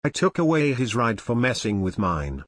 I took away his ride for messing with mine.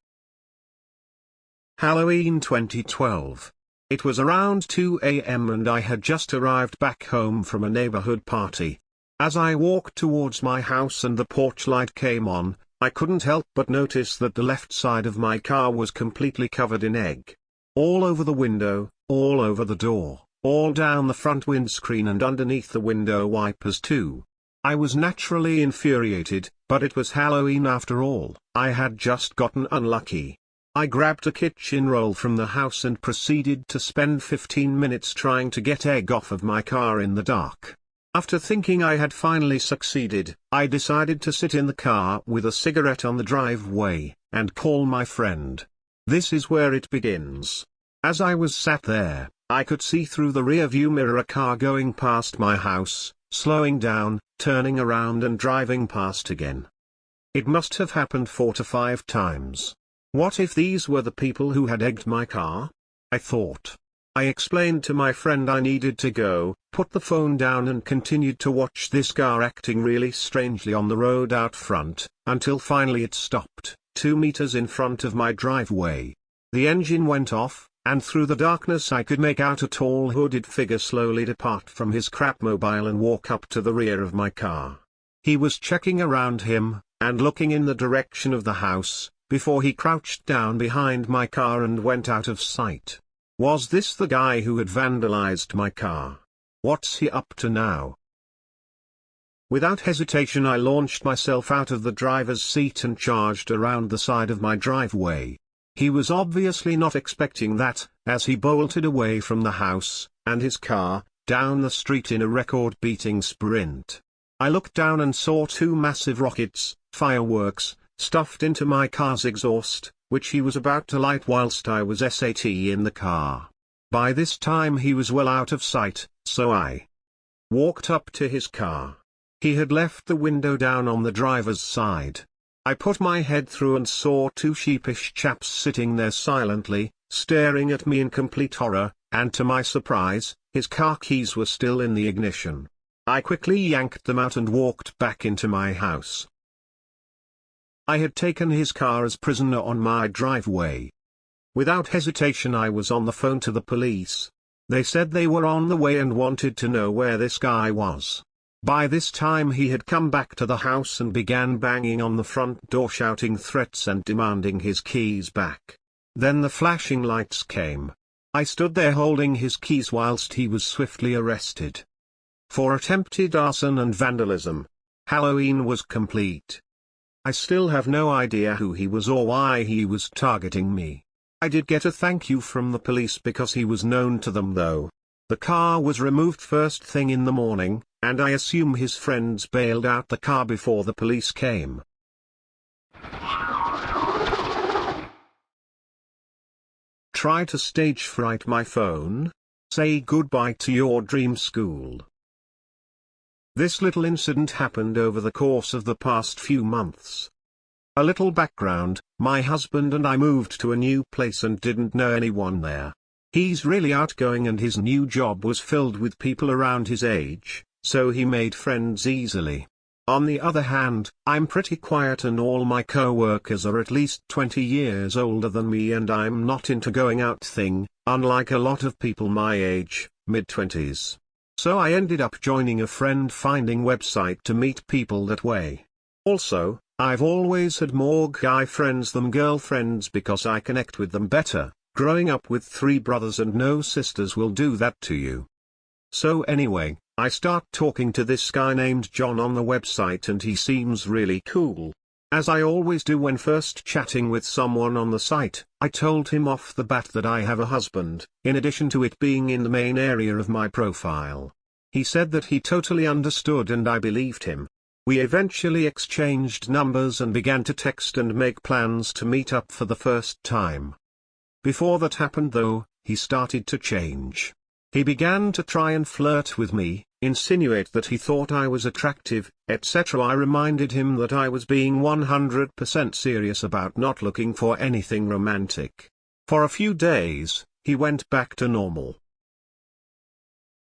Halloween 2012. It was around 2 a.m. and I had just arrived back home from a neighborhood party. As I walked towards my house and the porch light came on, I couldn't help but notice that the left side of my car was completely covered in egg. All over the window, all over the door, all down the front windscreen and underneath the window wipers too. I was naturally infuriated, but it was Halloween after all. I had just gotten unlucky. I grabbed a kitchen roll from the house and proceeded to spend 15 minutes trying to get egg off of my car in the dark. After thinking I had finally succeeded, I decided to sit in the car with a cigarette on the driveway, and call my friend. This is where it begins. As I was sat there, I could see through the rear-view mirror a car going past my house, slowing down, turning around and driving past again. It must have happened 4 to 5 times. What if these were the people who had egged my car? I thought. I explained to my friend I needed to go, put the phone down and continued to watch this car acting really strangely on the road out front, until finally it stopped, 2 meters in front of my driveway. The engine went off, and through the darkness I could make out a tall hooded figure slowly depart from his crapmobile and walk up to the rear of my car. He was checking around him, and looking in the direction of the house, before he crouched down behind my car and went out of sight. Was this the guy who had vandalized my car? What's he up to now? Without hesitation I launched myself out of the driver's seat and charged around the side of my driveway. He was obviously not expecting that, as he bolted away from the house, and his car, down the street in a record-beating sprint. I looked down and saw 2 massive rockets, fireworks, stuffed into my car's exhaust, which he was about to light whilst I was sat in the car. By this time he was well out of sight, so I walked up to his car. He had left the window down on the driver's side. I put my head through and saw 2 sheepish chaps sitting there silently, staring at me in complete horror, and to my surprise, his car keys were still in the ignition. I quickly yanked them out and walked back into my house. I had taken his car as prisoner on my driveway. Without hesitation I was on the phone to the police. They said they were on the way and wanted to know where this guy was. By this time he had come back to the house and began banging on the front door shouting threats and demanding his keys back. Then the flashing lights came. I stood there holding his keys whilst he was swiftly arrested. For attempted arson and vandalism. Halloween was complete. I still have no idea who he was or why he was targeting me. I did get a thank you from the police because he was known to them though. The car was removed first thing in the morning, and I assume his friends bailed out the car before the police came. Try to stage fright my phone? Say goodbye to your dream school. This little incident happened over the course of the past few months. A little background, my husband and I moved to a new place and didn't know anyone there. He's really outgoing and his new job was filled with people around his age, so he made friends easily. On the other hand, I'm pretty quiet and all my co-workers are at least 20 years older than me and I'm not into going out thing, unlike a lot of people my age, mid-20s. So I ended up joining a friend-finding website to meet people that way. Also, I've always had more guy friends than girlfriends because I connect with them better. Growing up with 3 brothers and no sisters will do that to you. So anyway, I start talking to this guy named John on the website and he seems really cool. As I always do when first chatting with someone on the site, I told him off the bat that I have a husband, in addition to it being in the main area of my profile. He said that he totally understood and I believed him. We eventually exchanged numbers and began to text and make plans to meet up for the first time. Before that happened though, he started to change. He began to try and flirt with me, insinuate that he thought I was attractive, etc. I reminded him that I was being 100% serious about not looking for anything romantic. For a few days, he went back to normal.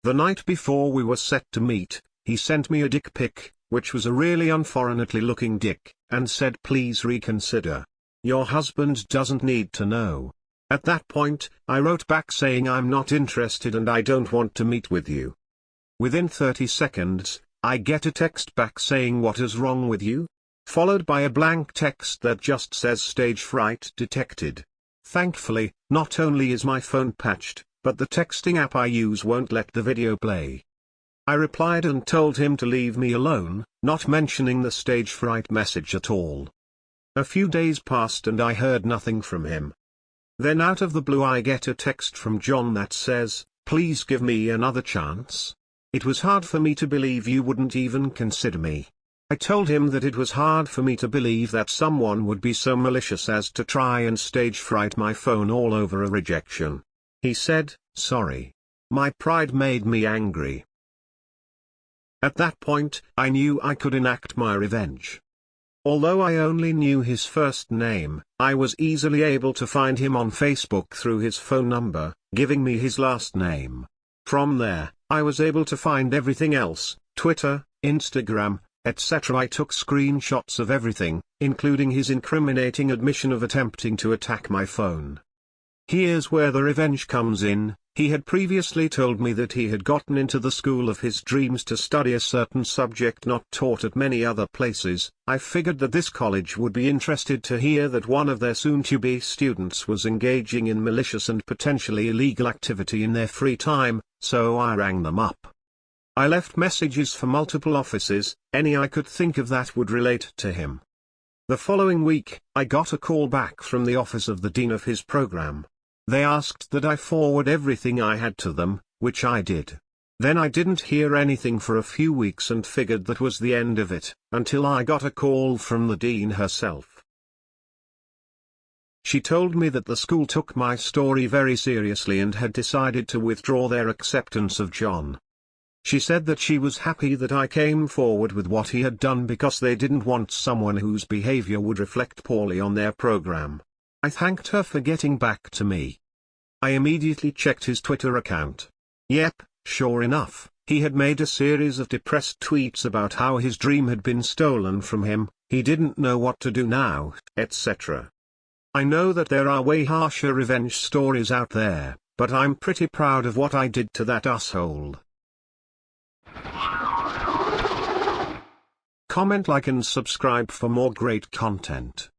The night before we were set to meet, he sent me a dick pic, which was a really unforeignly looking dick, and said please reconsider. Your husband doesn't need to know. At that point, I wrote back saying I'm not interested and I don't want to meet with you. Within 30 seconds, I get a text back saying what is wrong with you? Followed by a blank text that just says stage fright detected. Thankfully, not only is my phone patched, but the texting app I use won't let the video play. I replied and told him to leave me alone, not mentioning the stage fright message at all. A few days passed and I heard nothing from him. Then out of the blue I get a text from John that says, please give me another chance. It was hard for me to believe you wouldn't even consider me. I told him that it was hard for me to believe that someone would be so malicious as to try and stage fright my phone all over a rejection. He said, sorry. My pride made me angry. At that point, I knew I could enact my revenge. Although I only knew his first name, I was easily able to find him on Facebook through his phone number, giving me his last name. From there, I was able to find everything else, Twitter, Instagram, etc. I took screenshots of everything, including his incriminating admission of attempting to attack my phone. Here's where the revenge comes in. He had previously told me that he had gotten into the school of his dreams to study a certain subject not taught at many other places. I figured that this college would be interested to hear that one of their soon-to-be students was engaging in malicious and potentially illegal activity in their free time, so I rang them up. I left messages for multiple offices, any I could think of that would relate to him. The following week, I got a call back from the office of the dean of his program. They asked that I forward everything I had to them, which I did. Then I didn't hear anything for a few weeks and figured that was the end of it, until I got a call from the dean herself. She told me that the school took my story very seriously and had decided to withdraw their acceptance of John. She said that she was happy that I came forward with what he had done because they didn't want someone whose behavior would reflect poorly on their program. I thanked her for getting back to me. I immediately checked his Twitter account. Yep, sure enough, he had made a series of depressed tweets about how his dream had been stolen from him, he didn't know what to do now, etc. I know that there are way harsher revenge stories out there, but I'm pretty proud of what I did to that asshole. Comment, like and subscribe for more great content.